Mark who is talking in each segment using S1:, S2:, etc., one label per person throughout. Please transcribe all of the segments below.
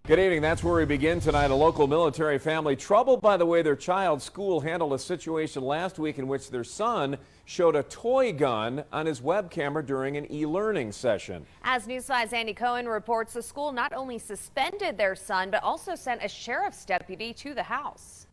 S1: Good evening. That's where we begin tonight. A local military family troubled by the way their child's school handled a situation last week in which their son showed a toy gun on his web camera during an e-learning session.
S2: As News 5's Andy Cohen reports, the school not only suspended their son, but also sent a sheriff's deputy to the house.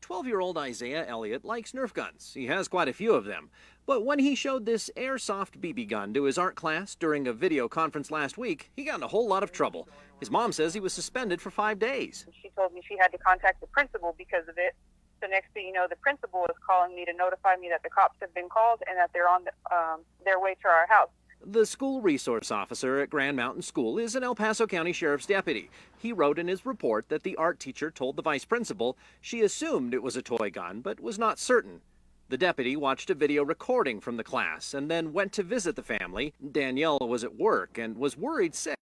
S3: 12-year-old Isaiah Elliott likes Nerf guns. He has quite a few of them. But when he showed this airsoft BB gun to his art class during a video conference last week, he got in a whole lot of trouble. His mom says he was suspended for 5 days.
S4: She told me she had to contact the principal because of it. So next thing you know, the principal is calling me to notify me that the cops have been called and that they're on their way to our house.
S3: The school resource officer at Grand Mountain School is an El Paso County Sheriff's deputy. He wrote in his report that the art teacher told the vice principal she assumed it was a toy gun, but was not certain. The deputy watched a video recording from the class and then went to visit the family. Danielle was at work and was worried sick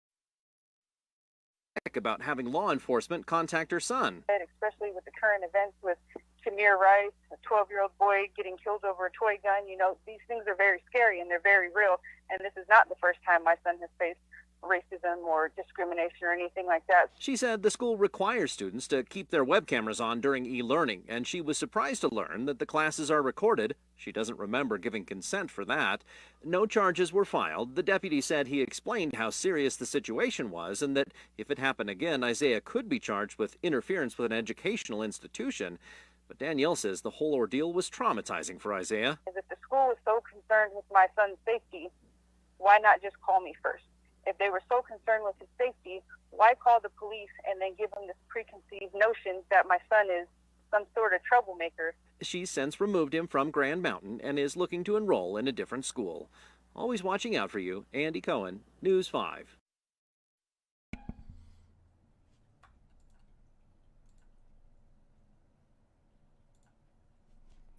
S3: about having law enforcement contact her son.
S4: Especially with the current events with Tamir Rice, a 12-year-old boy getting killed over a toy gun. You know, these things are very scary and they're very real. And this is not the first time my son has faced racism or discrimination or anything like that.
S3: She said the school requires students to keep their web cameras on during e-learning, and she was surprised to learn that the classes are recorded. She doesn't remember giving consent for that. No charges were filed. The deputy said he explained how serious the situation was and that if it happened again, Isaiah could be charged with interference with an educational institution. But Danielle says the whole ordeal was traumatizing for Isaiah.
S4: If the school is so concerned with my son's safety, why not just call me first? If they were so concerned with his safety, why call the police and then give him this preconceived notion that my son is some sort of troublemaker?
S3: She's since removed him from Grand Mountain and is looking to enroll in a different school. Always watching out for you, Andy Cohen, News 5.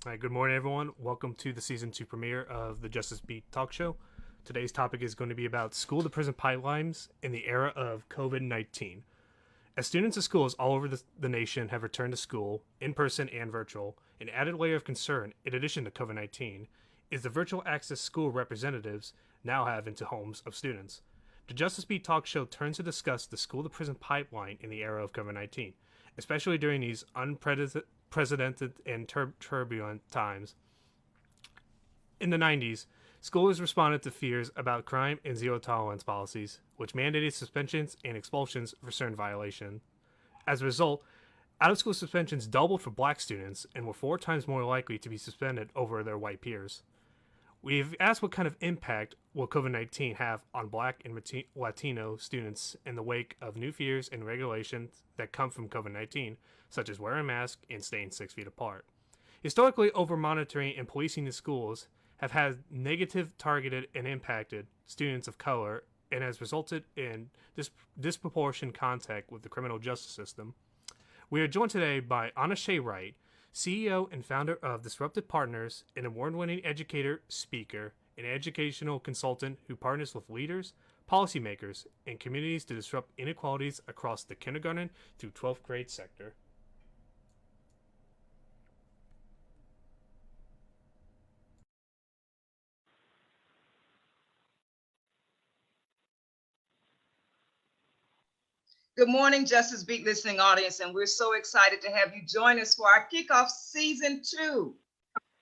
S5: All right, good morning, everyone. Welcome to the Season 2 premiere of the Justice Beat Talk Show. Today's topic is going to be about school-to-prison pipelines in the era of COVID-19. As students of schools all over the nation have returned to school, in person and virtual, an added layer of concern, in addition to COVID-19, is the virtual access school representatives now have into homes of students. The Justice Beat Talk Show turns to discuss the school-to-prison pipeline in the era of COVID-19, especially during these unprecedented and turbulent times. In the 90s, schools responded to fears about crime and zero-tolerance policies, which mandated suspensions and expulsions for certain violations. As a result, out-of-school suspensions doubled for black students and were 4 times more likely to be suspended over their white peers. We've asked what kind of impact will COVID-19 have on black and Latino students in the wake of new fears and regulations that come from COVID-19, such as wearing masks and staying 6 feet apart. Historically, over-monitoring and policing the schools have had negative targeted and impacted students of color and has resulted in disproportionate contact with the criminal justice system. We are joined today by Anashay Wright, CEO and founder of Disruptive Partners, an award-winning educator, speaker, and educational consultant who partners with leaders, policymakers, and communities to disrupt inequalities across the kindergarten through 12th grade sector.
S6: Good morning, Justice Beat listening audience, and we're so excited to have you join us for our kickoff season 2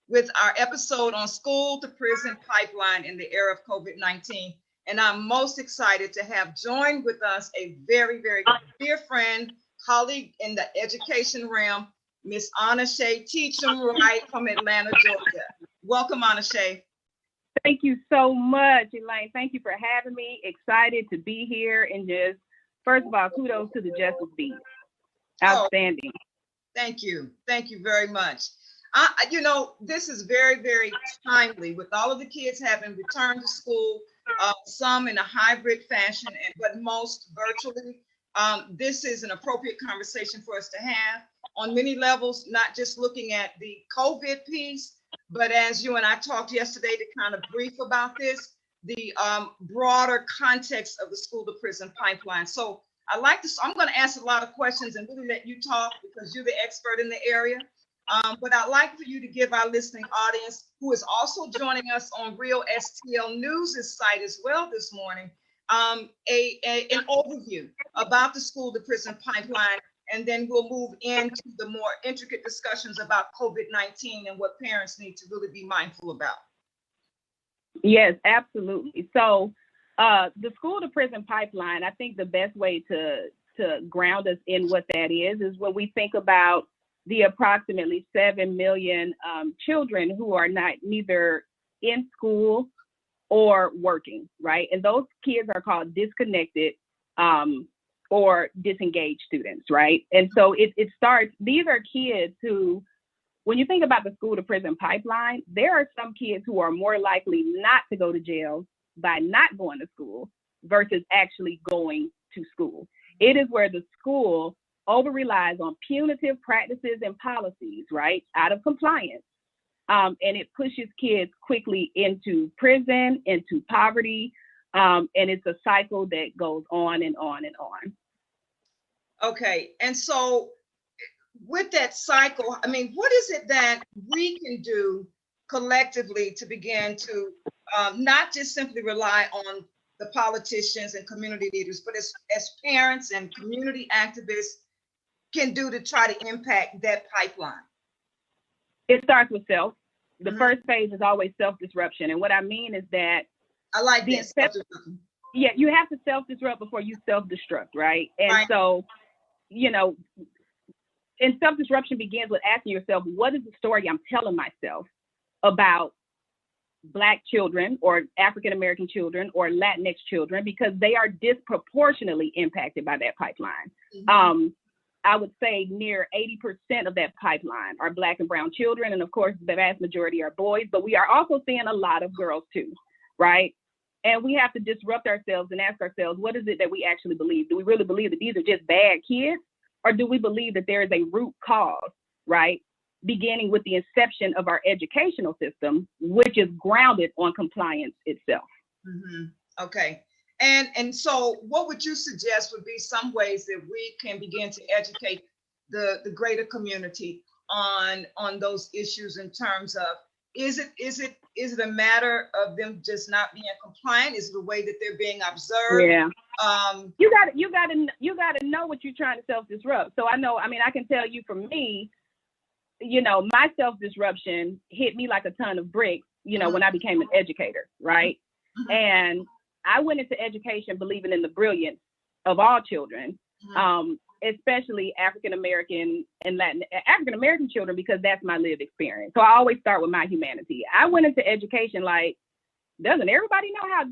S6: with our episode on school to prison pipeline in the era of COVID-19. And I'm most excited to have joined with us a very, very dear friend, colleague in the education realm, Miss Anashay Wright from Atlanta, Georgia. Welcome, Anashay.
S7: Thank you so much, Elaine. Thank you for having me. Excited to be here and just first of all, kudos to the Justice Beat. Outstanding.
S6: Oh, thank you. Thank you very much. This is very, very timely with all of the kids having returned to school, some in a hybrid fashion, but most virtually. This is an appropriate conversation for us to have on many levels, not just looking at the COVID piece, but as you and I talked yesterday to kind of brief about this, the broader context of the school to prison pipeline. So I'm going to ask a lot of questions and really let you talk because you're the expert in the area. But I'd like for you to give our listening audience, who is also joining us on Real STL News' site as well this morning, an overview about the school to prison pipeline, and then we'll move into the more intricate discussions about COVID-19 and what parents need to really be mindful about.
S7: Yes, absolutely. So the school to prison pipeline, I think the best way to ground us in what that is when we think about the approximately 7 million children who are neither in school or working, right? And those kids are called disconnected or disengaged students, right? And so it starts, these are kids who, when you think about the school to prison pipeline, there are some kids who are more likely not to go to jail by not going to school versus actually going to school. It is where the school over relies on punitive practices and policies, right, out of compliance. And it pushes kids quickly into prison, into poverty, and it's a cycle that goes on and on and on.
S6: Okay, and so with that cycle, I mean, what is it that we can do collectively to begin to not just simply rely on the politicians and community leaders, but as parents and community activists can do to try to impact that pipeline?
S7: It starts with self. The first phase is always self-disruption. And what I mean is that
S6: I like this.
S7: Yeah, you have to self-disrupt before you self-destruct, right? And so, you know, and self-disruption begins with asking yourself, what is the story I'm telling myself about Black children or African-American children or Latinx children, because they are disproportionately impacted by that pipeline. I would say near 80% of that pipeline are Black and brown children. And of course, the vast majority are boys, but we are also seeing a lot of girls too, right? And we have to disrupt ourselves and ask ourselves, what is it that we actually believe? Do we really believe that these are just bad kids? Or do we believe that there is a root cause, right? Beginning with the inception of our educational system, which is grounded on compliance itself.
S6: Okay. And so what would you suggest would be some ways that we can begin to educate the greater community on those issues in terms of, is it a matter of them just not being compliant? Is it a way that they're being observed?
S7: Yeah. You gotta know what you're trying to self-disrupt. So I can tell you, for me, you know, my self-disruption hit me like a ton of bricks, you know, when I became an educator, right? And I went into education believing in the brilliance of all children, especially African-American and African-American children, because that's my lived experience. So I always start with my humanity. I went into education like, doesn't everybody know how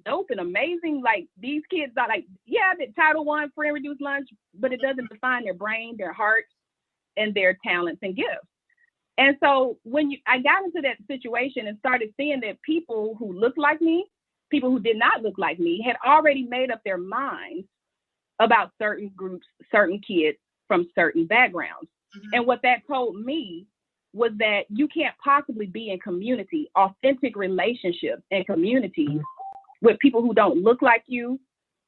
S7: dope and amazing like these kids are? Like, yeah, the Title I free and reduced lunch, but it doesn't define their brain, their heart, and their talents and gifts. And so when I got into that situation and started seeing that people who looked like me, people who did not look like me, had already made up their minds about certain groups, certain kids from certain backgrounds. And what that told me was that you can't possibly be in community, authentic relationships and communities with people who don't look like you,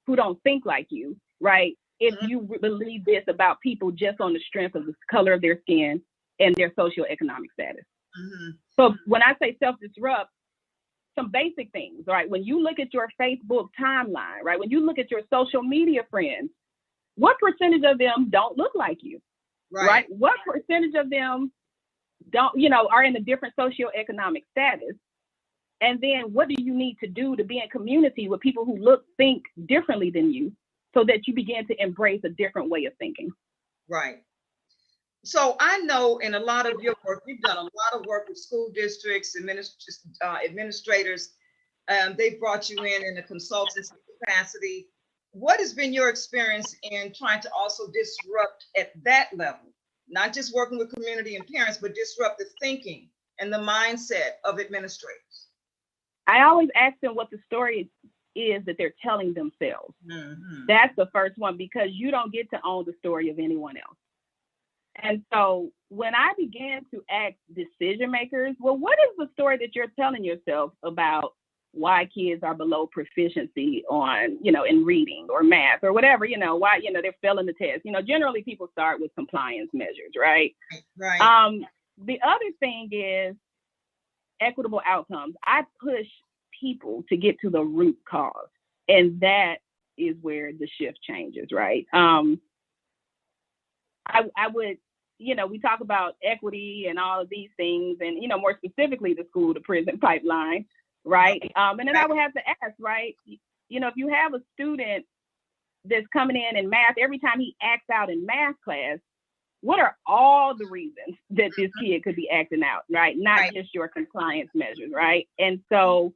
S7: who don't think like you, right? If you believe this about people just on the strength of the color of their skin and their socioeconomic status. So when I say self-disrupt, some basic things, right? When you look at your Facebook timeline, right? When you look at your social media friends, what percentage of them don't look like you, right? What percentage of them don't, you know, are in a different socioeconomic status? And then what do you need to do to be in community with people who think differently than you, so that you begin to embrace a different way of thinking? Right.
S6: So I know in a lot of your work, you've done a lot of work with school districts, administrators. They brought you in a consultancy capacity. What has been your experience in trying to also disrupt at that level? Not just working with community and parents, but disrupt the thinking and the mindset of administrators.
S7: I always ask them what the story is that they're telling themselves. That's the first one, because you don't get to own the story of anyone else. And so when I began to ask decision makers, well, what is the story that you're telling yourself about why kids are below proficiency on, you know, in reading or math or whatever, you know, why, you know, they're failing the test? You know, generally people start with compliance measures, right? The other thing is equitable outcomes. I push people to get to the root cause. And that is where the shift changes, right? I would, we talk about equity and all of these things, and, more specifically, the school to prison pipeline, right? And then I would have to ask, right, if you have a student that's coming in math, every time he acts out in math class, what are all the reasons that this kid could be acting out, right? Not just your compliance measures, right? And so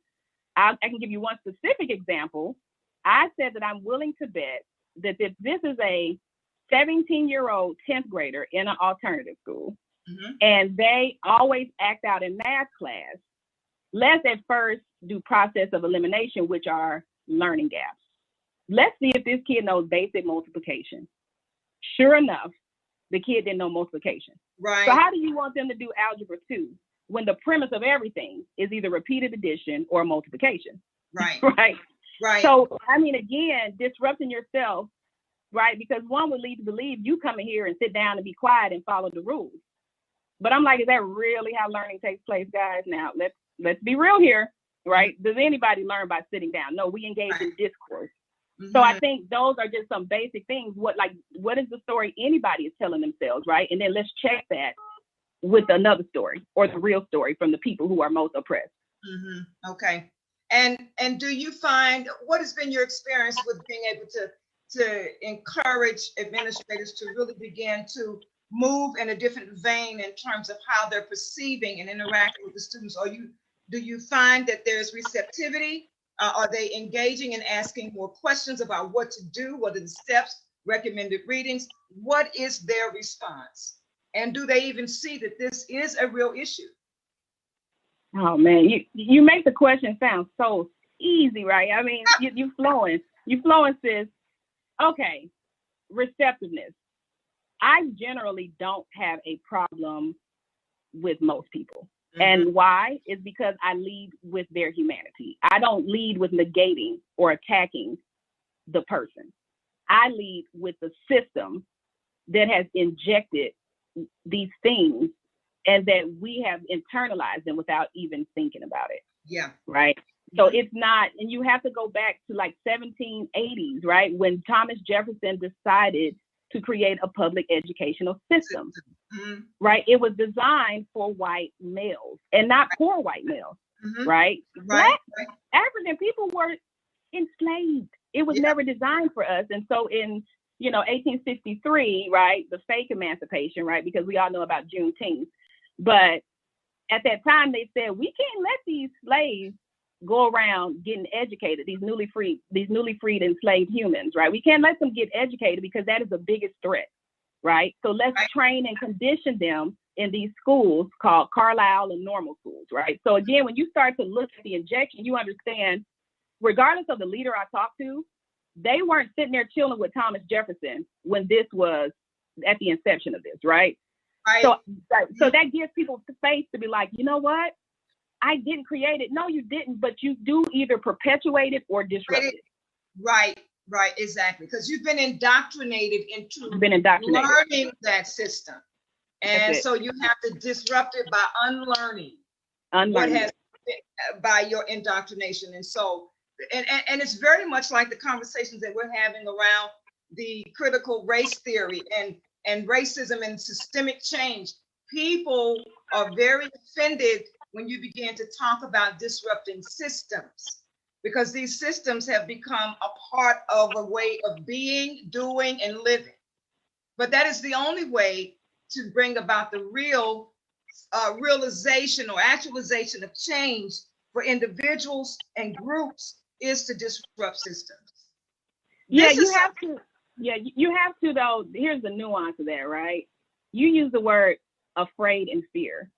S7: I can give you one specific example. I said that I'm willing to bet that if this is a 17-year-old 10th grader in an alternative school, and they always act out in math class, let's at first do process of elimination, which are learning gaps. Let's see if this kid knows basic multiplication. Sure enough, the kid didn't know multiplication.
S6: Right.
S7: So how do you want them to do algebra 2 when the premise of everything is either repeated addition or multiplication?
S6: Right.
S7: Right. So, again, disrupting yourself, right? Because one would lead to believe you come in here and sit down and be quiet and follow the rules. But I'm like, is that really how learning takes place, guys? Now, let's be real here, right? Does anybody learn by sitting down? No, we engage in discourse. So I think those are just some basic things. What is the story anybody is telling themselves, right? And then let's check that with another story or the real story from the people who are most oppressed.
S6: Okay. And do you find, what has been your experience with being able to encourage administrators to really begin to move in a different vein in terms of how they're perceiving and interacting with the students? Do you find that there's receptivity? Are they engaging and asking more questions about what to do? What are the steps, recommended readings? What is their response? And do they even see that this is a real issue?
S7: Oh man, you make the question sound so easy, right? I mean, you flowing, sis. Okay, receptiveness. I generally don't have a problem with most people. And why? Is because I lead with their humanity. I don't lead with negating or attacking the person. I lead with the system that has injected these things and that we have internalized them without even thinking about it.
S6: Yeah.
S7: Right. So it's not, and you have to go back to like 1780s, right? When Thomas Jefferson decided to create a public educational system, right? It was designed for white males and not poor white males, right? Black African people were enslaved. It was never designed for us. And so in, 1863, right, the fake emancipation, right? Because we all know about Juneteenth. But at that time, they said, we can't let these slaves go around getting educated, these newly freed enslaved humans, right? We can't let them get educated because that is the biggest threat, right? So let's train and condition them in these schools called Carlisle and normal schools, right? So again, when you start to look at the injection, you understand, regardless of the leader I talked to, they weren't sitting there chilling with Thomas Jefferson when this was at the inception of this, right? So that gives people space to be like, you know what? I didn't create it. No, you didn't, but you do either perpetuate it or disrupt it.
S6: Right, exactly. Because you've been indoctrinated into learning that system. And so you have to disrupt it by unlearning what has been by your indoctrination. And so, and it's very much like the conversations that we're having around the critical race theory and racism and systemic change. People are very offended when you begin to talk about disrupting systems, because these systems have become a part of a way of being, doing, and living. But that is the only way to bring about the real realization or actualization of change for individuals and groups is to disrupt systems.
S7: You have to, though. Here's the nuance of that, right? You use the word afraid and fear.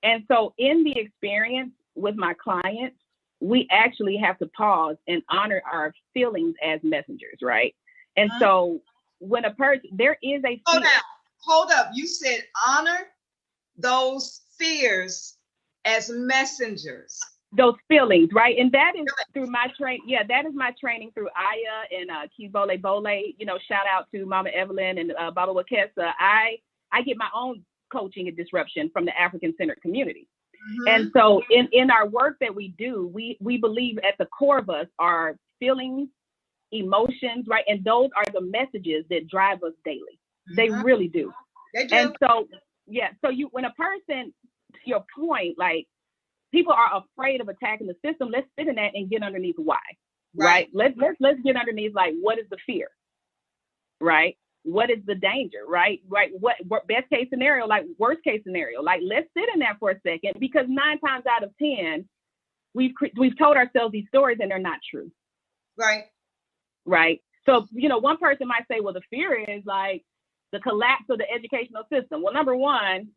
S7: And so in the experience with my clients, we actually have to pause and honor our feelings as messengers, right? And so when a person, there is a fear.
S6: Hold up. You said honor those fears as messengers.
S7: Those feelings, right? And that is through my training. Yeah, that is my training through Aya and Kibole Bole. Shout out to Mama Evelyn and Baba Wakesa. I get my own coaching and disruption from the African-centered community. And so in our work that we do, we believe at the core of us are feelings, emotions, right? And those are the messages that drive us daily. They really do.
S6: They do.
S7: And so, yeah, so when a person, to your point, like, people are afraid of attacking the system, let's sit in that and get underneath why, right? Let's get underneath, like, what is the fear, right? What is the danger, right? What best case scenario, like worst case scenario, like, let's sit in that for a second, because 9 times out of 10, we've told ourselves these stories and they're not true. Right. So, one person might say, well, the fear is like the collapse of the educational system. Well, number one,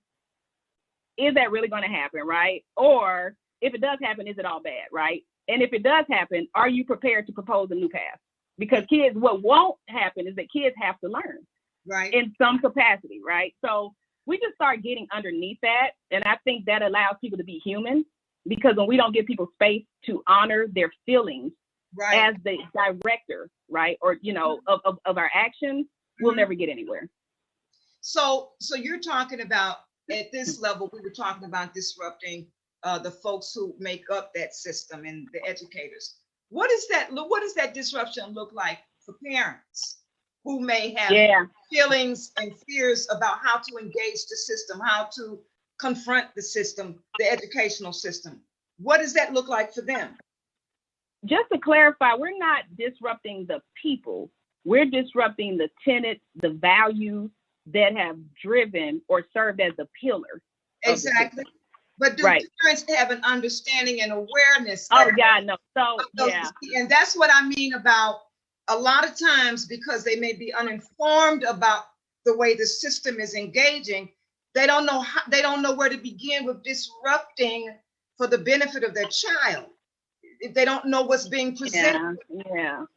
S7: is that really going to happen, right? Or if it does happen, is it all bad, right? And if it does happen, are you prepared to propose a new path? Because what won't happen is that kids have to learn, in some capacity, right? So we just start getting underneath that. And I think that allows people to be human, because when we don't give people space to honor their feelings as the director, right? Or, of our actions, we'll never get anywhere.
S6: So you're talking about, at this level, we were talking about disrupting the folks who make up that system and the educators. What does that disruption look like for parents who may have feelings and fears about how to engage the system, how to confront the system, the educational system? What does that look like for them?
S7: Just to clarify, we're not disrupting the people. We're disrupting the tenets, the values that have driven or served as a pillar.
S6: Exactly. But do parents have an understanding and awareness?
S7: Oh, God, no. So,
S6: And that's what I mean about a lot of times, because they may be uninformed about the way the system is engaging, they don't know where to begin with disrupting for the benefit of their child. If they don't know what's being presented.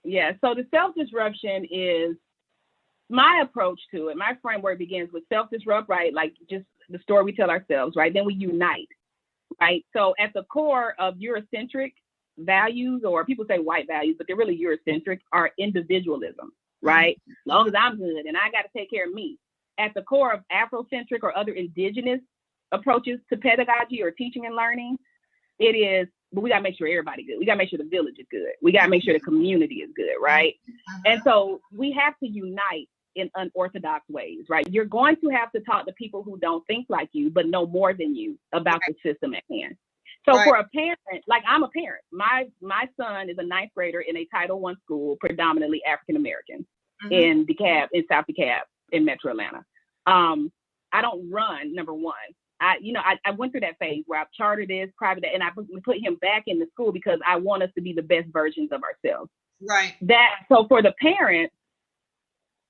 S7: Yeah. So the self-disruption is my approach to it. My framework begins with self-disrupt, right? Like just the story we tell ourselves, right? Then we unite, right? So at the core of Eurocentric values, or people say white values, but they're really Eurocentric, are individualism, right? As long as I'm good and I got to take care of me. At the core of Afrocentric or other indigenous approaches to pedagogy or teaching and learning, it is, but we got to make sure everybody's good. We got to make sure the village is good. We got to make sure the community is good, right? And so we have to unite in unorthodox ways, right? You're going to have to talk to people who don't think like you, but know more than you about the system at hand. So for a parent, like I'm a parent, my son is a 9th grader in a Title I school, predominantly African-American in DeKalb, in South DeKalb, in Metro Atlanta. I don't run, number one. I went through that phase where I've chartered this, private, and I put him back in the school because I want us to be the best versions of ourselves. So for the parents,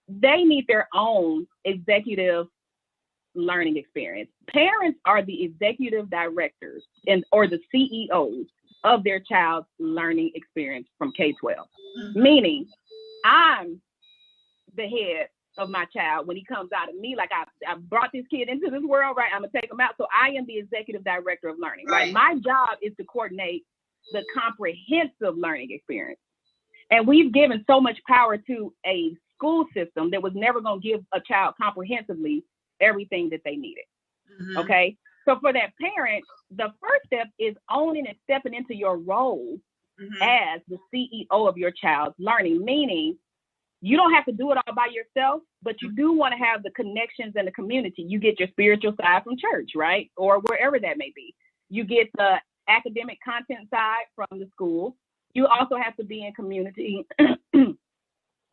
S7: they need their own executive learning experience. Parents are the executive directors or the CEOs of their child's learning experience from K-12. Meaning, I'm the head of my child when he comes out of me. Like I brought this kid into this world, right? I'm gonna take him out. So I am the executive director of learning, right? My job is to coordinate the comprehensive learning experience. And we've given so much power to a school system that was never gonna give a child comprehensively everything that they needed. Okay. So for that parent, the first step is owning and stepping into your role as the CEO of your child's learning, meaning you don't have to do it all by yourself, but you do want to have the connections and the community. You get your spiritual side from church, right? Or wherever that may be. You get the academic content side from the school. You also have to be in community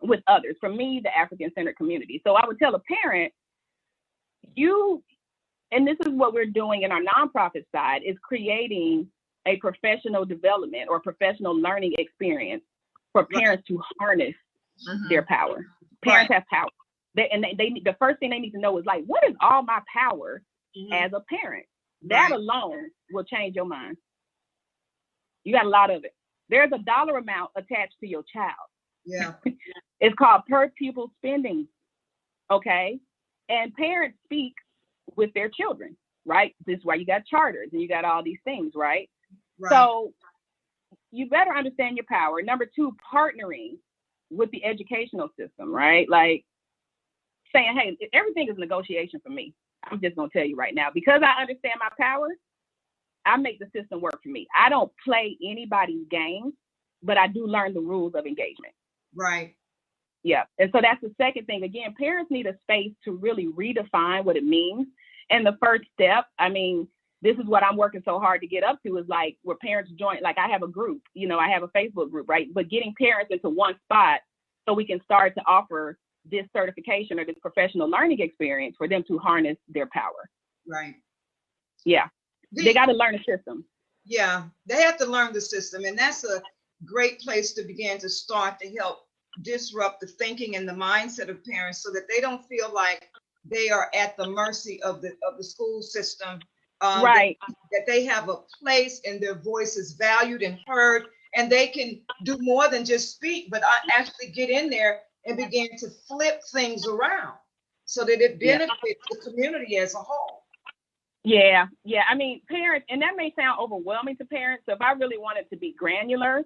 S7: with others. For me, the African-centered community. So I would tell a parent, and this is what we're doing in our nonprofit side, is creating a professional development or professional learning experience for parents to harness their power. Parents have power. They the first thing they need to know is like, what is all my power as a parent? That alone will change your mind. You got a lot of it. There's a dollar amount attached to your child. It's called per pupil spending. Okay. And parents speak with their children, right? This is why you got charters and you got all these things, right? So you better understand your power. Number two, partnering with the educational system, right? Like saying, hey, everything is negotiation for me. I'm just going to tell you right now, because I understand my power, I make the system work for me. I don't play anybody's games but I do learn the rules of engagement.
S6: Right.
S7: Yeah. And so that's the second thing. Again, parents need a space to really redefine what it means. And the first step, I mean, this is what I'm working so hard to get up to, is like where parents join, like I have a group, you know, I have a Facebook group, right? But getting parents into one spot so we can start to offer this certification or this professional learning experience for them to harness their power.
S6: Right.
S7: Yeah. They got to learn the system.
S6: Yeah, they have to learn the system. And that's a great place to begin to start to help disrupt the thinking and the mindset of parents so that they don't feel like they are at the mercy of the school system.
S7: Right.
S6: That they have a place and their voice is valued and heard, and they can do more than just speak, but actually get in there and begin to flip things around so that it benefits the community as a whole.
S7: Yeah. Yeah. I mean, parents, and that may sound overwhelming to parents. So if I really wanted to be granular,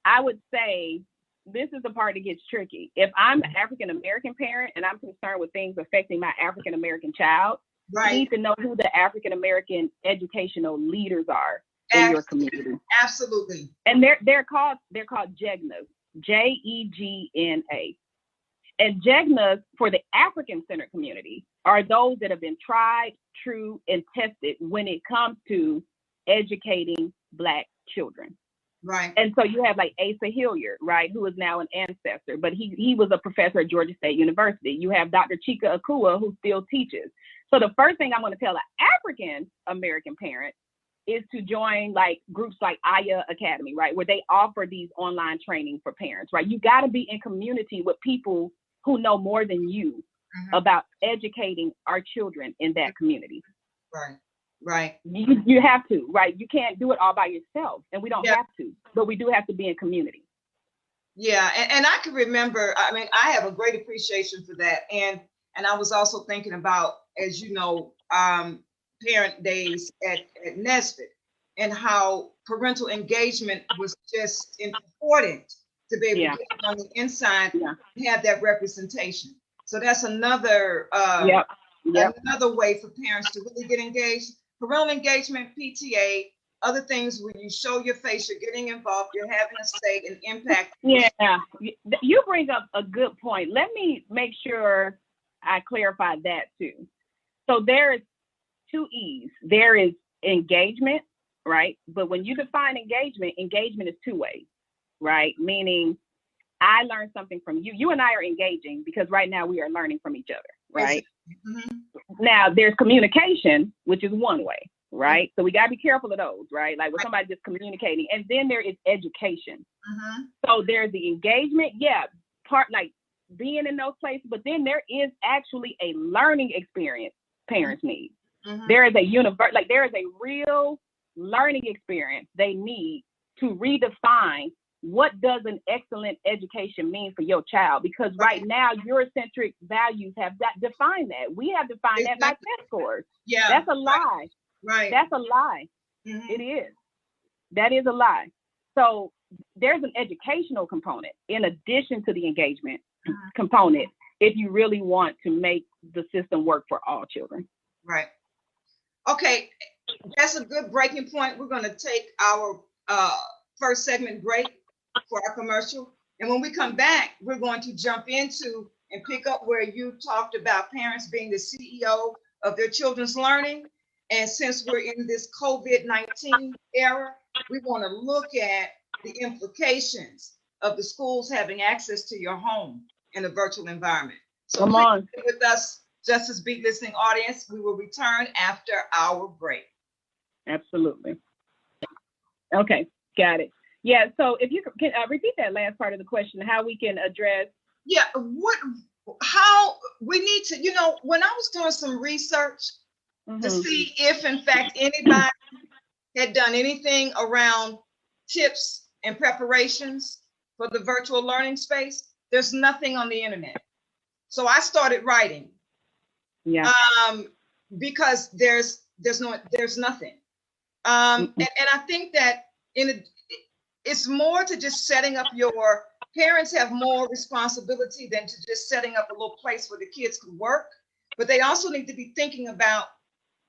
S7: I would say this is the part that gets tricky. If I'm an African-American parent and I'm concerned with things affecting my African-American child,
S6: Right.
S7: you need to know who the African-American educational leaders are in your community.
S6: Absolutely.
S7: And they're called JEGNAs, JEGNA. And JEGNAs for the African-centered community are those that have been tried, true, and tested when it comes to educating Black children.
S6: Right.
S7: And so you have like Asa Hilliard, right, who is now an ancestor, but he was a professor at Georgia State University. You have Dr. Chika Akua, who still teaches. So the first thing I'm going to tell an African American parent is to join like groups like Aya Academy, right, where they offer these online training for parents, right? You got to be in community with people who know more than you about educating our children in that community.
S6: Right. Right.
S7: You have to, right? You can't do it all by yourself, and we don't have to, but we do have to be in community.
S6: Yeah, and I can remember, I mean, I have a great appreciation for that. And I was also thinking about, as you know, parent days at Nesbitt, and how parental engagement was just important to be able to get on the inside and have that representation. So that's another another way for parents to really get engaged. Parental engagement, PTA, other things where you show your face, you're getting involved, you're having a say and impact.
S7: Yeah, you bring up a good point. Let me make sure I clarify that too. So there is two E's. There is engagement, right? But when you define engagement, engagement is two ways, right? Meaning I learned something from you. You and I are engaging because right now we are learning from each other, right?
S6: Mm-hmm.
S7: Now there's communication, which is one way, right? So we got to be careful of those, right? Like when somebody just communicating, and then there is education. So there's the engagement, part like being in those places, but then there is actually a learning experience parents need. There is there is a real learning experience they need to redefine what does an excellent education mean for your child? Because right now, Eurocentric values have defined that. We have defined that by test scores.
S6: Yeah,
S7: that's a lie.
S6: Right.
S7: That's a lie. It is. That is a lie. So there's an educational component in addition to the engagement component if you really want to make the system work for all children.
S6: Right. Okay, that's a good breaking point. We're going to take our first segment break for our commercial. And when we come back, we're going to jump into and pick up where you talked about parents being the CEO of their children's learning. And since we're in this COVID-19 era, we want to look at the implications of the schools having access to your home in a virtual environment. So
S7: come on
S6: with us, Justice Beat listening audience. We will return after our break.
S7: Absolutely. Okay, got it. Yeah, so if you can repeat that last part of the question, how we can address.
S6: Yeah, how we need to, when I was doing some research to see if in fact anybody had done anything around tips and preparations for the virtual learning space, there's nothing on the internet. So I started writing. Yeah. Because there's nothing. And I think that it's more to just setting up your parents have more responsibility than to just setting up a little place where the kids can work, but they also need to be thinking about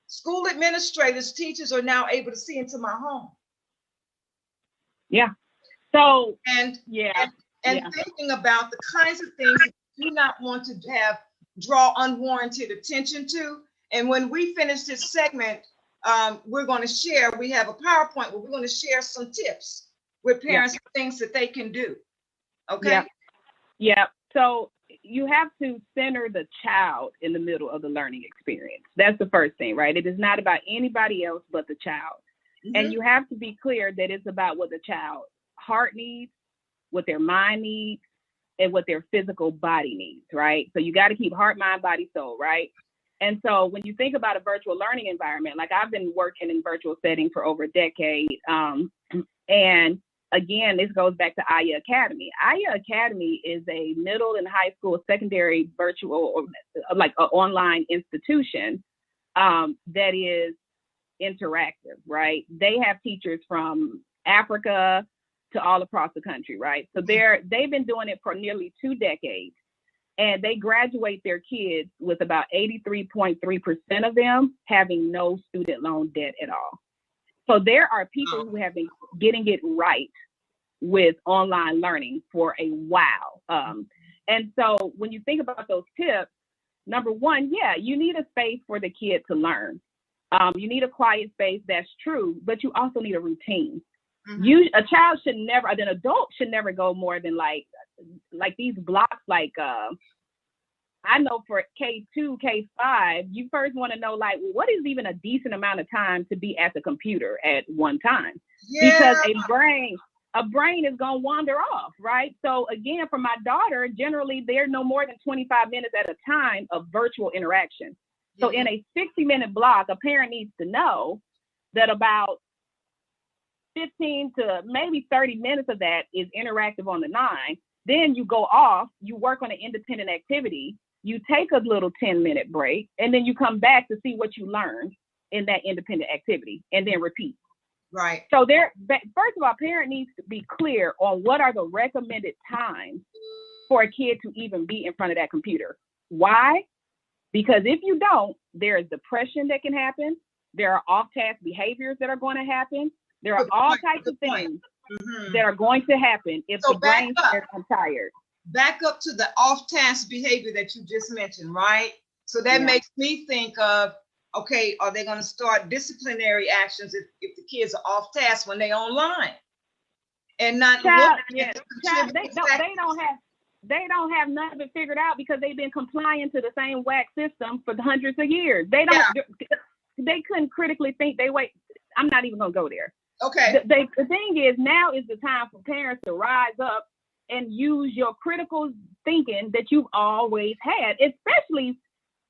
S6: school administrators, teachers are now able to see into my home.
S7: Yeah. So
S6: And
S7: yeah,
S6: and
S7: yeah.
S6: thinking about the kinds of things that you do not want to draw unwarranted attention to. And when we finish this segment, we're going to share. We have a PowerPoint where we're going to share some tips with parents, things that they can do. Okay.
S7: Yeah. So you have to center the child in the middle of the learning experience. That's the first thing, right? It is not about anybody else but the child. And you have to be clear that it's about what the child's heart needs, what their mind needs, and what their physical body needs, right? So you got to keep heart, mind, body, soul, right? And so when you think about a virtual learning environment, like I've been working in virtual setting for over a decade. And again, this goes back to ICYMI Academy. ICYMI Academy is a middle and high school secondary virtual, or like an online institution that is interactive, right? They have teachers from Africa to all across the country, right? So they've been doing it for nearly 2 decades, and they graduate their kids with about 83.3% of them having no student loan debt at all. So there are people who have been getting it right with online learning for a while. And so when you think about those tips, number one, you need a space for the kid to learn. You need a quiet space, that's true, but you also need a routine. A child should never, an adult should never go more than like these blocks, like I know for K2, K5, you first want to know, like, what is even a decent amount of time to be at the computer at one time? Because a brain is going to wander off, right? So again, for my daughter, generally, they're no more than 25 minutes at a time of virtual interaction. So in a 60-minute block, a parent needs to know that about 15 to maybe 30 minutes of that is interactive on the 9. Then you go off, you work on an independent activity, you take a little 10-minute break, and then you come back to see what you learned in that independent activity, and then repeat.
S6: Right.
S7: So first of all, parent needs to be clear on what are the recommended times for a kid to even be in front of that computer. Why? Because if you don't, there is depression that can happen. There are off-task behaviors that are going to happen. There are all types of things that are going to happen if the brain says, I'm tired.
S6: Back up to the off-task behavior that you just mentioned, right? So that makes me think of, okay, are they going to start disciplinary actions if the kids are off task when they're online and not they don't have none of it figured out because they've been complying to the same whack system for hundreds of years. They couldn't critically think. I'm not even going to go there. Okay.
S7: The thing is, now is the time for parents to rise up and use your critical thinking that you've always had, especially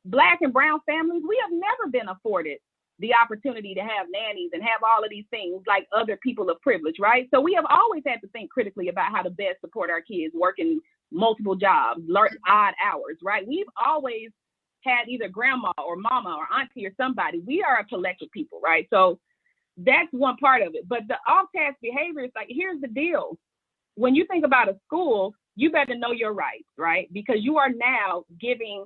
S7: Black and brown families. We have never been afforded the opportunity to have nannies and have all of these things like other people of privilege, right? So we have always had to think critically about how to best support our kids working multiple jobs, learn odd hours, right? We've always had either grandma or mama or auntie or somebody. We are a collective people, right? So that's one part of it. But the off-task behavior is like, here's the deal. When you think about a school, you better know your rights, right? Because you are now giving,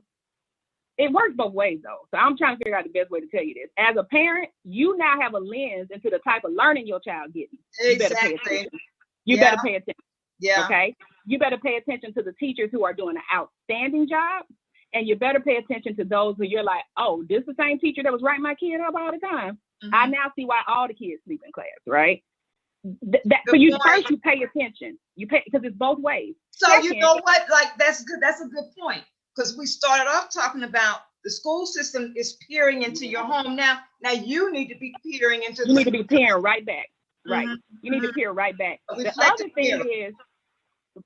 S7: it works both ways though. So I'm trying to figure out the best way to tell you this. As a parent, you now have a lens into the type of learning your child getting. You better pay attention. You better pay attention.
S6: Yeah.
S7: Okay. You better pay attention to the teachers who are doing an outstanding job. And you better pay attention to those who you're like, oh, this is the same teacher that was writing my kid up all the time. I now see why all the kids sleep in class, right? So you pay attention. You pay because it's both ways.
S6: So you know what? Like that's good. That's a good point. Because we started off talking about the school system is peering into your home now. Now you need to be peering into.
S7: You need to be peering right back. Right. You need to peer right back. The other thing is,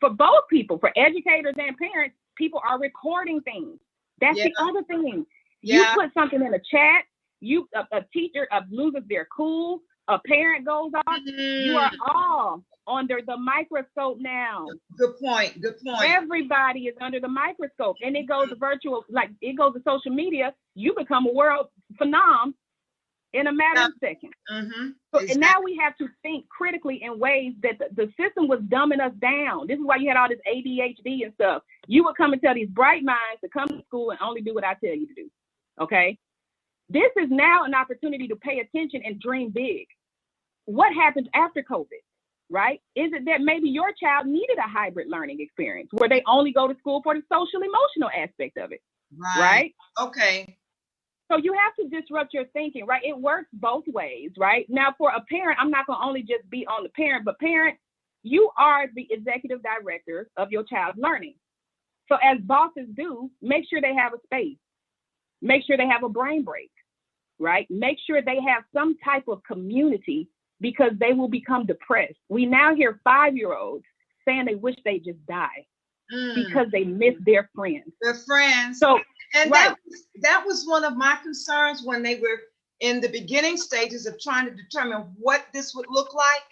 S7: for both people, for educators and parents, people are recording things. That's the other thing. You put something in a chat. A teacher loses their cool. A parent goes off. You are all under the microscope now.
S6: Good point. Good point.
S7: Everybody is under the microscope, and it goes to virtual, like it goes to social media. You become a world phenom in a matter of seconds. So and now we have to think critically in ways that the system was dumbing us down. This is why you had all this ADHD and stuff. You would come and tell these bright minds to come to school and only do what I tell you to do. Okay. This is now an opportunity to pay attention and dream big. What happens after COVID? right? Is it that maybe your child needed a hybrid learning experience where they only go to school for the social emotional aspect of it, right?
S6: Okay.
S7: So you have to disrupt your thinking, right? It works both ways, right? Now, for a parent, I'm not going to only just be on the parent, but parent, you are the executive director of your child's learning. So as bosses do, make sure they have a space. Make sure they have a brain break, right? Make sure they have some type of community because they will become depressed. We now hear 5-year-olds saying they wish they just die because they miss their friends.
S6: Their friends.
S7: So,
S6: and
S7: right.
S6: that was one of my concerns when they were in the beginning stages of trying to determine what this would look like.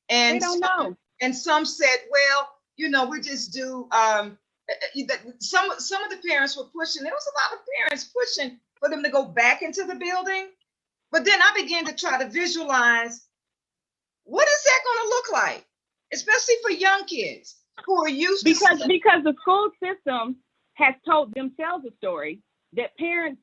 S6: And
S7: they don't know.
S6: And some said, well, we just do, some of the parents were pushing. There was a lot of parents pushing for them to go back into the building. But then I began to try to visualize, what is that going to look like? Especially for young kids who are used to
S7: because the school system has told themselves a story that parents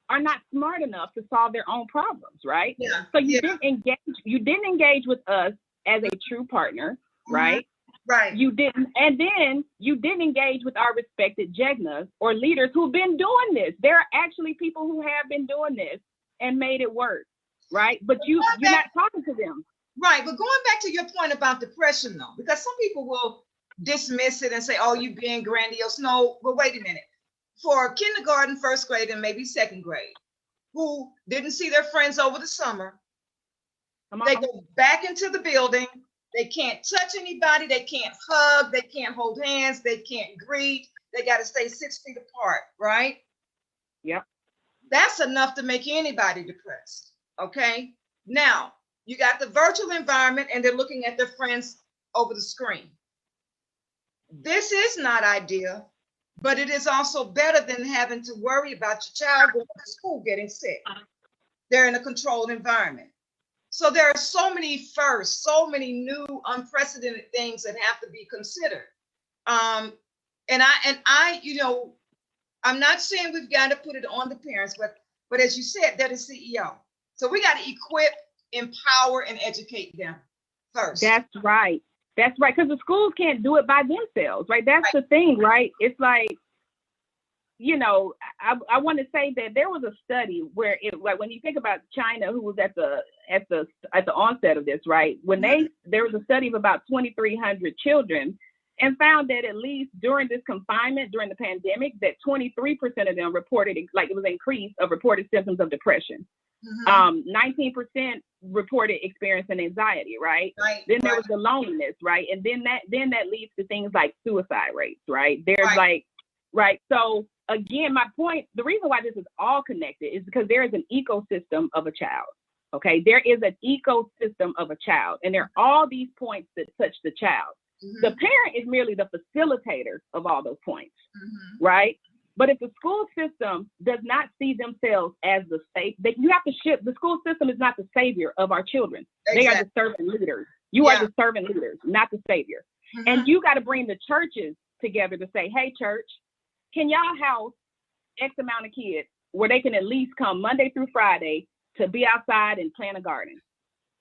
S7: are not smart enough to solve their own problems, right?
S6: Yeah.
S7: So you didn't engage with us as a true partner, right?
S6: Right.
S7: You didn't, and then you didn't engage with our respected JEGNAs or leaders who've been doing this. There are actually people who have been doing this and made it work, right? But you're not talking to them.
S6: Right, but going back to your point about depression though, because some people will dismiss it and say, oh, you being grandiose. No, but wait a minute. For kindergarten, first grade, and maybe second grade, who didn't see their friends over the summer, they go back into the building. They can't touch anybody. They can't hug. They can't hold hands. They can't greet. They got to stay 6 feet apart, right?
S7: Yep.
S6: That's enough to make anybody depressed, okay? Now, you got the virtual environment and they're looking at their friends over the screen. This is not ideal, but it is also better than having to worry about your child going to school getting sick. They're in a controlled environment. So there are so many firsts, so many new unprecedented things that have to be considered. And I, I'm not saying we've got to put it on the parents, but as you said, they're the CEO. So we got to equip, empower, and educate them first.
S7: That's right. That's right. Because the schools can't do it by themselves, right? That's the thing, right? It's like, I want to say that there was a study where when you think about China, who was at the onset of this, right? When there was a study of about 2,300 children and found that at least during this confinement, during the pandemic, that 23% of them reported, like it was increased of reported symptoms of depression. 19% reported experiencing anxiety, right? Then there was the loneliness, right? And then that leads to things like suicide rates, right? Right. So again, my point, the reason why this is all connected is because there is an ecosystem of a child. Okay. There is an ecosystem of a child, and there are all these points that touch the child. The parent is merely the facilitator of all those points, right? But if the school system does not see themselves as the you have to shift. The school system is not the savior of our children. Exactly. They are the servant leaders. You are the servant leaders, not the savior. And you got to bring the churches together to say, hey, church, can y'all house X amount of kids where they can at least come Monday through Friday to be outside and plant a garden?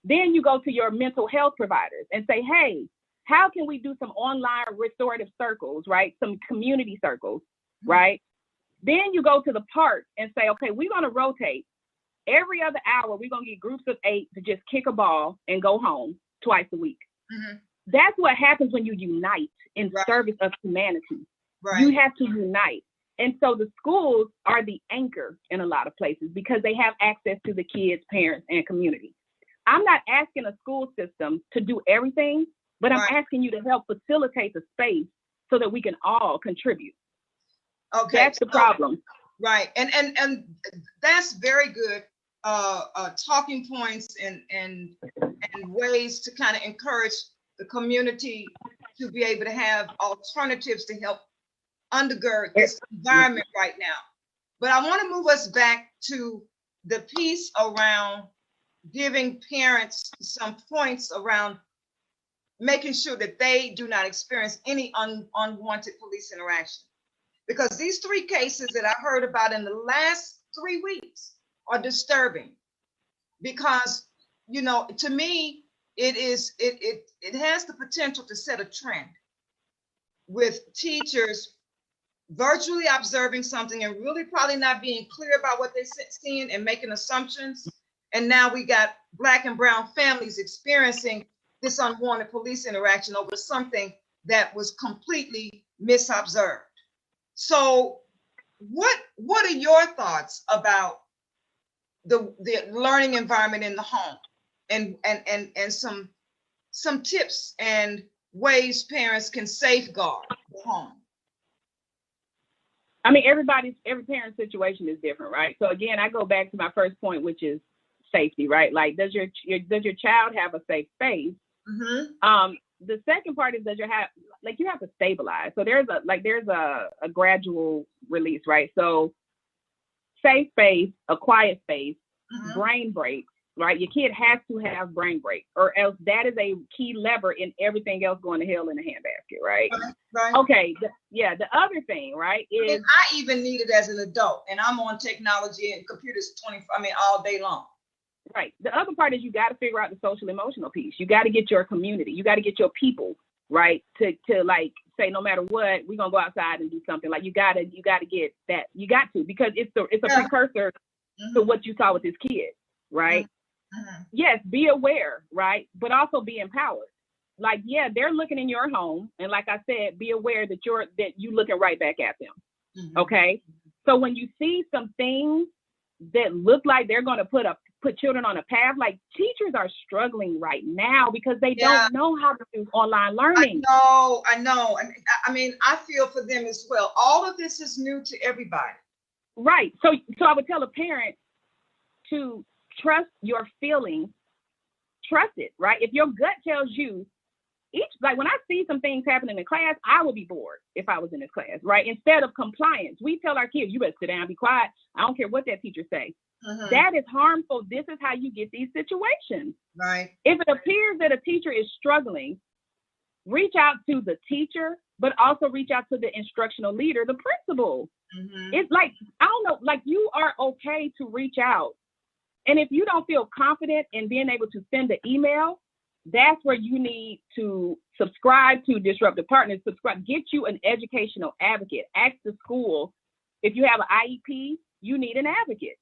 S7: Then you go to your mental health providers and say, hey, how can we do some online restorative circles, right? Some community circles, right? Then you go to the park and say, okay, we're going to rotate. Every other hour, we're going to get groups of 8 to just kick a ball and go home twice a week. That's what happens when you unite in service of humanity. You have to unite. And so the schools are the anchor in a lot of places because they have access to the kids, parents, and community. I'm not asking a school system to do everything, but I'm asking you to help facilitate the space so that we can all contribute. Okay. That's the problem.
S6: Right. And that's very good talking points and ways to kind of encourage the community to be able to have alternatives to help undergird this environment right now. But I want to move us back to the piece around giving parents some points around making sure that they do not experience any unwanted police interaction. Because these 3 cases that I heard about in the last 3 weeks are disturbing. Because, to me, it has the potential to set a trend with teachers virtually observing something and really probably not being clear about what they're seeing and making assumptions. And now we got Black and brown families experiencing this unwanted police interaction over something that was completely misobserved. So what are your thoughts about the learning environment in the home and some tips and ways parents can safeguard the home?
S7: I mean, every parent's situation is different, right? So again, I go back to my first point, which is safety, right? Like, does your child have a safe space? Mm-hmm. The second part is, you have to stabilize. So there's a gradual release, right? So safe space, a quiet space, mm-hmm. brain breaks, right? Your kid has to have brain breaks, or else that is a key lever in everything else going to hell in a handbasket, right? Right. Okay. The other thing, right, is
S6: and I even need it as an adult, and I'm on technology and computers all day long.
S7: Right. The other part is you got to figure out the social emotional piece. You got to get your community. You got to get your people, right, to like say, no matter what, we're gonna go outside and do something. Like you got to get that. You got to, because it's a precursor mm-hmm. to what you saw with this kid, right? Mm-hmm. Yes, be aware, right, but also be empowered. Like, yeah, they're looking in your home, and like I said, be aware that you looking right back at them. Mm-hmm. Okay. So when you see some things that look like they're going to put children on a path, like teachers are struggling right now because they don't know how to do online learning.
S6: I know. I mean, I feel for them as well. All of this is new to everybody.
S7: Right. So I would tell a parent to trust your feelings, trust it, right? If your gut tells you, when I see some things happening in class, I would be bored if I was in this class, right? Instead of compliance, we tell our kids, you better sit down, be quiet. I don't care what that teacher say. Mm-hmm. That is harmful. This is how you get these situations. Right. If it appears that a teacher is struggling, reach out to the teacher, but also reach out to the instructional leader, the principal. Mm-hmm. It's like, I don't know, like you are okay to reach out. And if you don't feel confident in being able to send an email, that's where you need to subscribe to Disruptive Partners. Get you an educational advocate. Ask the school, if you have an IEP, you need an advocate,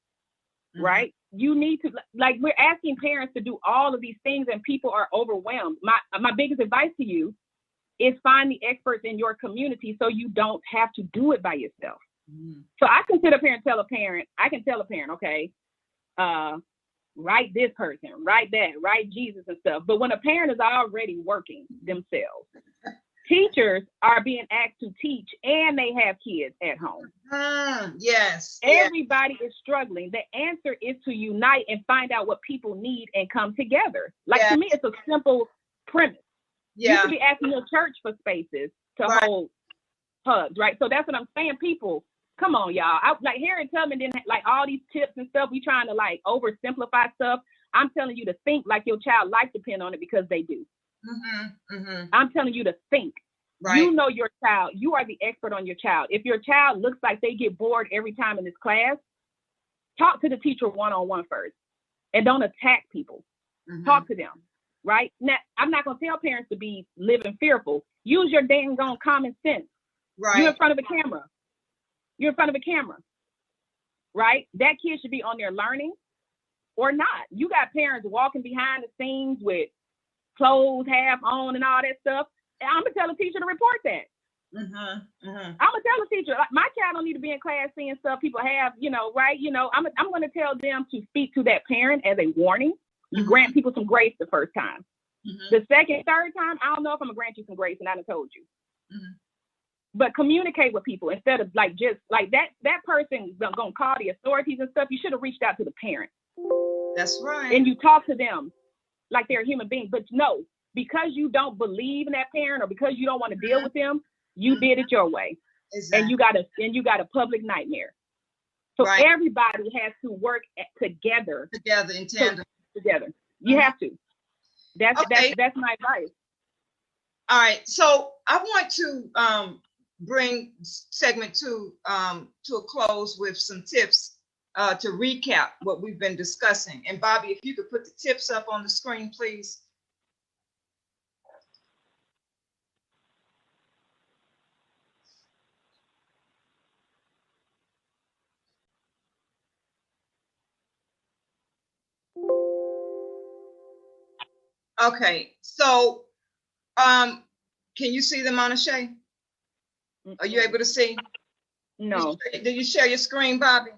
S7: mm-hmm. right? You need to, like, we're asking parents to do all of these things and people are overwhelmed. My biggest advice to you is find the experts in your community so you don't have to do it by yourself. Mm-hmm. So I can sit up here and tell a parent, okay, write this person, write that, write Jesus and stuff. But when a parent is already working themselves, teachers are being asked to teach and they have kids at home. Yes. Everybody is struggling. The answer is to unite and find out what people need and come together. Like, to me, it's a simple premise. Yeah. You should be asking your church for spaces to hold hugs, right? So that's what I'm saying. People, come on, y'all. Harriet Tubman didn't like all these tips and stuff. We trying to like oversimplify stuff. I'm telling you to think like your child life depend on it, because they do. Mm-hmm, mm-hmm. I'm telling you to think. Right. You know your child. You are the expert on your child. If your child looks like they get bored every time in this class, talk to the teacher one-on-one first, and don't attack people. Mm-hmm. Talk to them. Right now, I'm not gonna tell parents to be living fearful. Use your dang on common sense. Right. You're in front of a camera. Right? That kid should be on there learning or not. You got parents walking behind the scenes with clothes half on and all that stuff. And I'm going to tell a teacher to report that. Mm-hmm. Mm-hmm. I'm going to tell a teacher, like, my child don't need to be in class seeing stuff people have, right? I'm going to tell them to speak to that parent as a warning. You mm-hmm. grant people some grace the first time. Mm-hmm. The second, third time, I don't know if I'm going to grant you some grace, and I done told you. Mm-hmm. But communicate with people instead of like just like that person gonna call the authorities and stuff. You should have reached out to the parent.
S6: That's right.
S7: And you talk to them like they're a human being. But no, because you don't believe in that parent or because you don't want to deal with them, you did it your way. Exactly. And you got a public nightmare. So everybody has to work together in tandem. Together. You have to. That's my advice.
S6: All right. So I want to bring segment 2 to a close with some tips to recap what we've been discussing. And Bobby, if you could put the tips up on the screen, please. Okay, so can you see them, Anashay? Are you able to see?
S7: No.
S6: Did you share your screen, Bobby?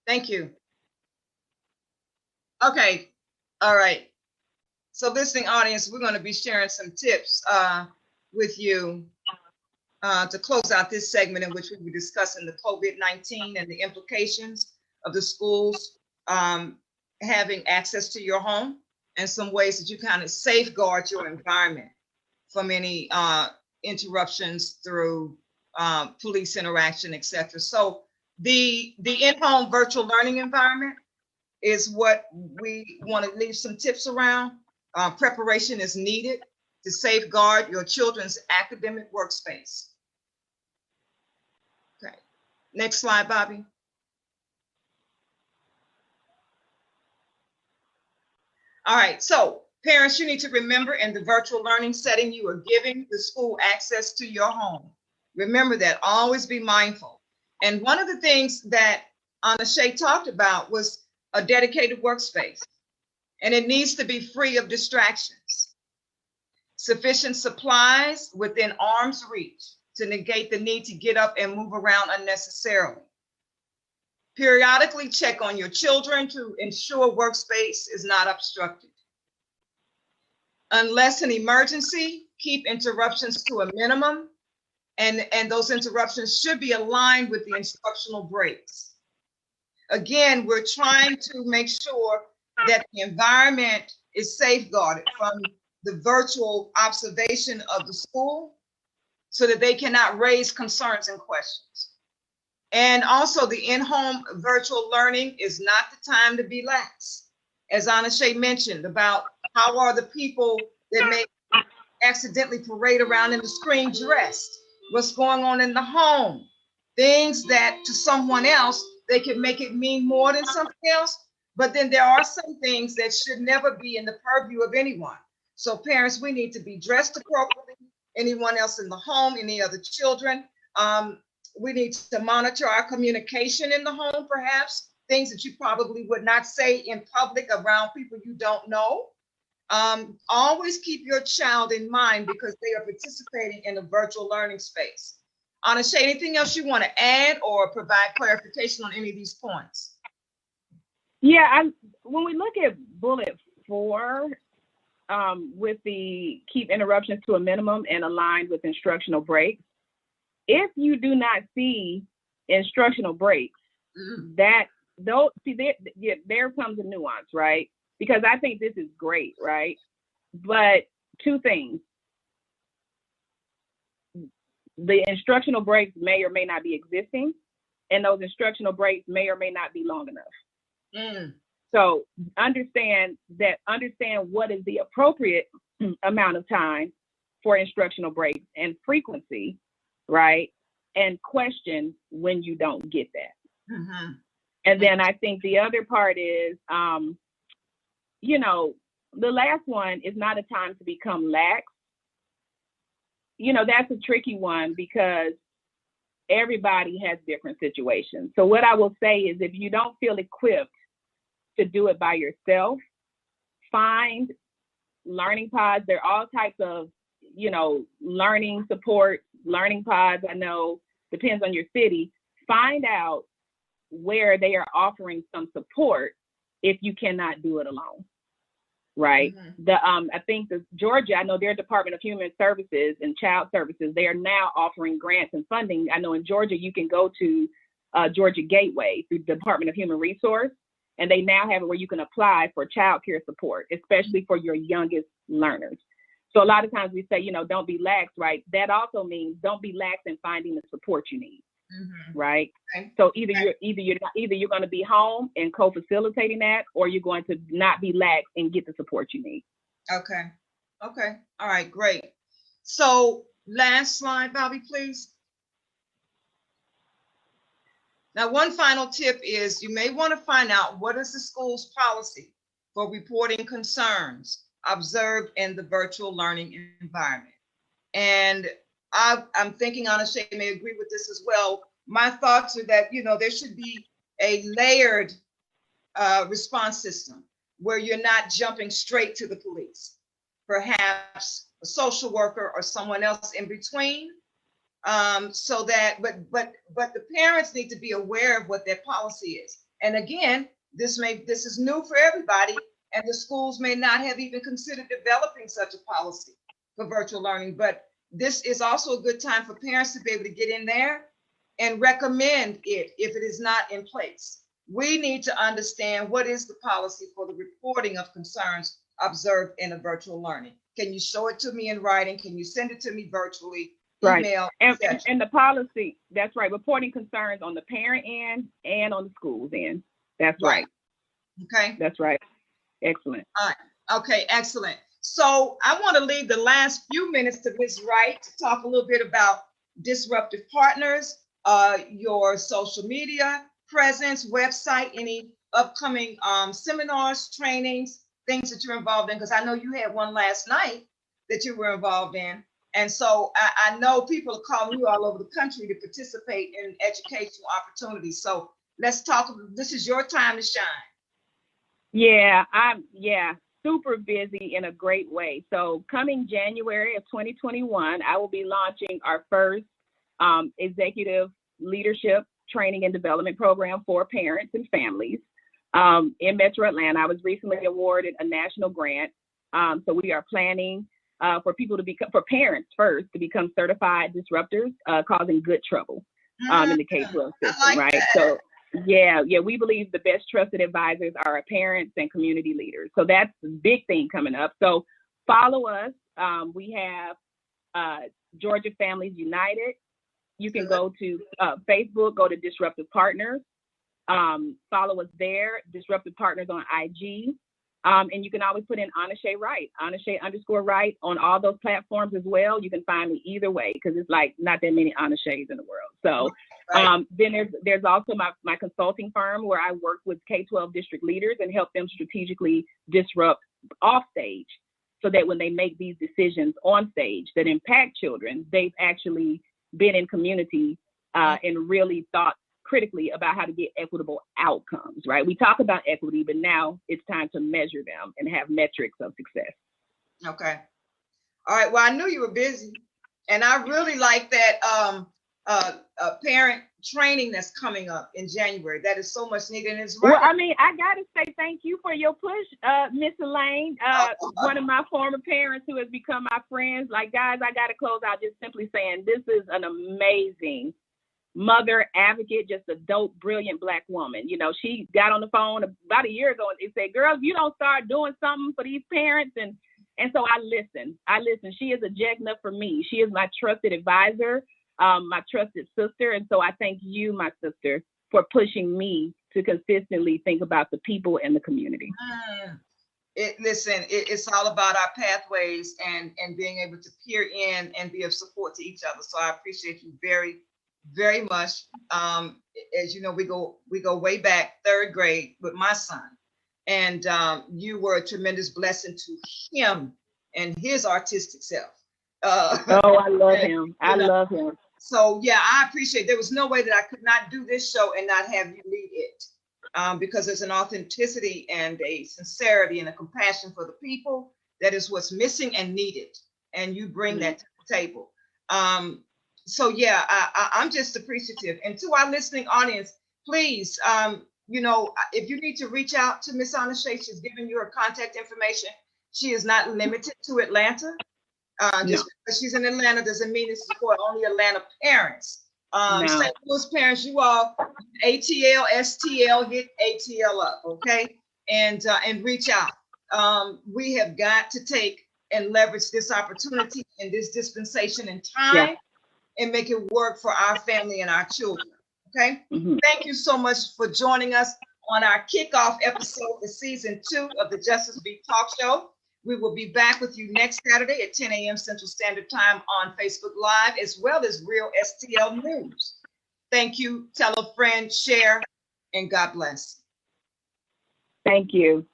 S6: Thank you. Okay, all right. So listening audience, we're going to be sharing some tips with you to close out this segment in which we'll be discussing the COVID-19 and the implications of the schools having access to your home and some ways that you kind of safeguard your environment from any interruptions through police interaction, etc. So the in-home virtual learning environment is what we want to leave some tips around. Preparation is needed to safeguard your children's academic workspace. Okay, next slide, Bobby. All right, so parents, you need to remember in the virtual learning setting, you are giving the school access to your home. Remember that, always be mindful. And one of the things that Anashay talked about was a dedicated workspace, and it needs to be free of distractions. Sufficient supplies within arm's reach to negate the need to get up and move around unnecessarily. Periodically check on your children to ensure workspace is not obstructed. Unless an emergency, keep interruptions to a minimum, and those interruptions should be aligned with the instructional breaks. Again, we're trying to make sure that the environment is safeguarded from the virtual observation of the school so that they cannot raise concerns and questions. And also the in-home virtual learning is not the time to be lax. As Anashay mentioned about how are the people that may accidentally parade around in the screen dressed, what's going on in the home, things that to someone else, they can make it mean more than something else. But then there are some things that should never be in the purview of anyone. So parents, we need to be dressed appropriately. Anyone else in the home, any other children. We need to monitor our communication in the home, perhaps, things that you probably would not say in public around people you don't know. Always keep your child in mind because they are participating in a virtual learning space. Anashay, anything else you want to add or provide clarification on any of these points?
S7: Yeah, when we look at bullet 4, with the keep interruptions to a minimum and aligned with instructional breaks, if you do not see instructional breaks, there comes a nuance, right? Because I think this is great, right? But two things. The instructional breaks may or may not be existing, and those instructional breaks may or may not be long enough. So understand what is the appropriate amount of time for instructional breaks and frequency, right? And question when you don't get that. And then I think the other part is, the last one is not a time to become lax. That's a tricky one because everybody has different situations. So what I will say is if you don't feel equipped to do it by yourself, find learning pods. There are all types of, learning support, learning pods. I know depends on your city. Find out where they are offering some support if you cannot do it alone, right? I think Georgia, I know their Department of Human Services and Child Services, they are now offering grants and funding. I know in Georgia, you can go to Georgia Gateway through the Department of Human Resource, and they now have it where you can apply for child care support, especially for your youngest learners. So a lot of times we say, don't be lax, right? That also means don't be lax in finding the support you need, right? Okay. So either you're going to be home and co-facilitating that, or you're going to not be lax and get the support you need.
S6: Okay. All right, great. So last slide, Bobby, please. Now, one final tip is you may want to find out what is the school's policy for reporting concerns observed in the virtual learning environment. And I'm thinking Anashay may agree with this as well. My thoughts are that, there should be a layered response system where you're not jumping straight to the police. Perhaps a social worker or someone else in between. So that, but the parents need to be aware of what their policy is. And again, this is new for everybody, and the schools may not have even considered developing such a policy for virtual learning. But this is also a good time for parents to be able to get in there and recommend it if it is not in place. We need to understand what is the policy for the reporting of concerns observed in a virtual learning. Can you show it to me in writing? Can you send it to me virtually?
S7: Right.
S6: Email,
S7: and the policy, that's right, reporting concerns on the parent end and on the school's end. That's right.
S6: Okay.
S7: That's right. Excellent.
S6: All right. Okay, excellent. So I want to leave the last few minutes to Ms. Wright to talk a little bit about Disruptive Partners, your social media presence, website, any upcoming seminars, trainings, things that you're involved in, because I know you had one last night that you were involved in. And so I know people are calling you all over the country to participate in educational opportunities. So let's talk. This is your time to shine.
S7: Yeah, I'm super busy in a great way. So coming January of 2021, I will be launching our first executive leadership training and development program for parents and families in Metro Atlanta. I was recently awarded a national grant. So we are planning for people to become, for parents first, to become certified disruptors, causing good trouble in the K-12 system, right? That. So yeah, we believe the best trusted advisors are our parents and community leaders. So that's a big thing coming up. So follow us. We have Georgia Families United. You can go to Facebook, go to Disruptive Partners. Follow us there, Disruptive Partners on IG. And you can always put in Anashay Wright, Anashay_Wright on all those platforms as well. You can find me either way, because it's like not that many Anashays in the world. So then there's also my consulting firm where I work with K-12 district leaders and help them strategically disrupt off stage, so that when they make these decisions on stage that impact children, they've actually been in community and really thought critically about how to get equitable outcomes, right? We talk about equity, but now it's time to measure them and have metrics of success.
S6: Okay. All right. Well, I knew you were busy, and I really like that parent training that's coming up in January. That is so much needed. And it's right.
S7: Well, I mean, I got to say thank you for your push, Miss Elaine, one of my former parents who has become my friends. Like, guys, I got to close out just simply saying this is an amazing mother advocate, just a dope, brilliant Black woman. You know, she got on the phone about a year ago and said, girl, if you don't start doing something for these parents. And so I listen. She is a Jegna for me. She is my trusted advisor, my trusted sister. And so I thank you, my sister, for pushing me to consistently think about the people and the community.
S6: It's all about our pathways and being able to peer in and be of support to each other. So I appreciate you very, very much. As you know, we go way back, third grade with my son, and you were a tremendous blessing to him and his artistic self.
S7: I love him. I love him.
S6: So yeah, I appreciate. There was no way that I could not do this show and not have you lead it, because there's an authenticity and a sincerity and a compassion for the people that is what's missing and needed, and you bring that to the table. So yeah, I'm just appreciative. And to our listening audience, please, if you need to reach out to Miss Anashay, she's given you her contact information. She is not limited to Atlanta. Just because she's in Atlanta doesn't mean this is for only Atlanta parents. St. Louis parents, you all, ATL, STL, hit ATL up, okay? And reach out. We have got to take and leverage this opportunity in this dispensation and time. And make it work for our family and our children, okay? Thank you so much for joining us on our kickoff episode of season 2 of the Justice Beat Talk Show. We will be back with you next Saturday at 10 a.m. Central Standard Time on Facebook Live, as well as Real STL News. Thank you. Tell a friend, share, and God bless.
S7: Thank you.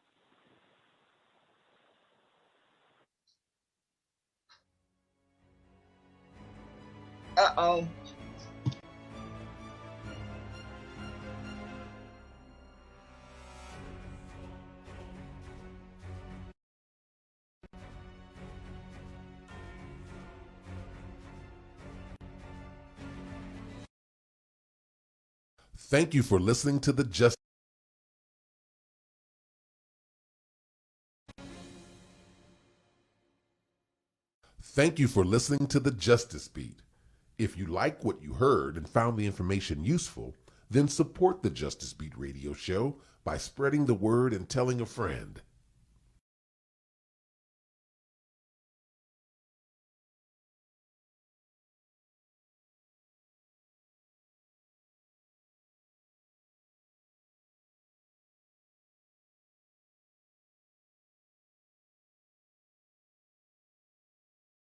S6: Uh-oh.
S8: Thank you for listening to the Thank you for listening to the Justice Beat. If you like what you heard and found the information useful, then support the Justice Beat radio show by spreading the word and telling a friend.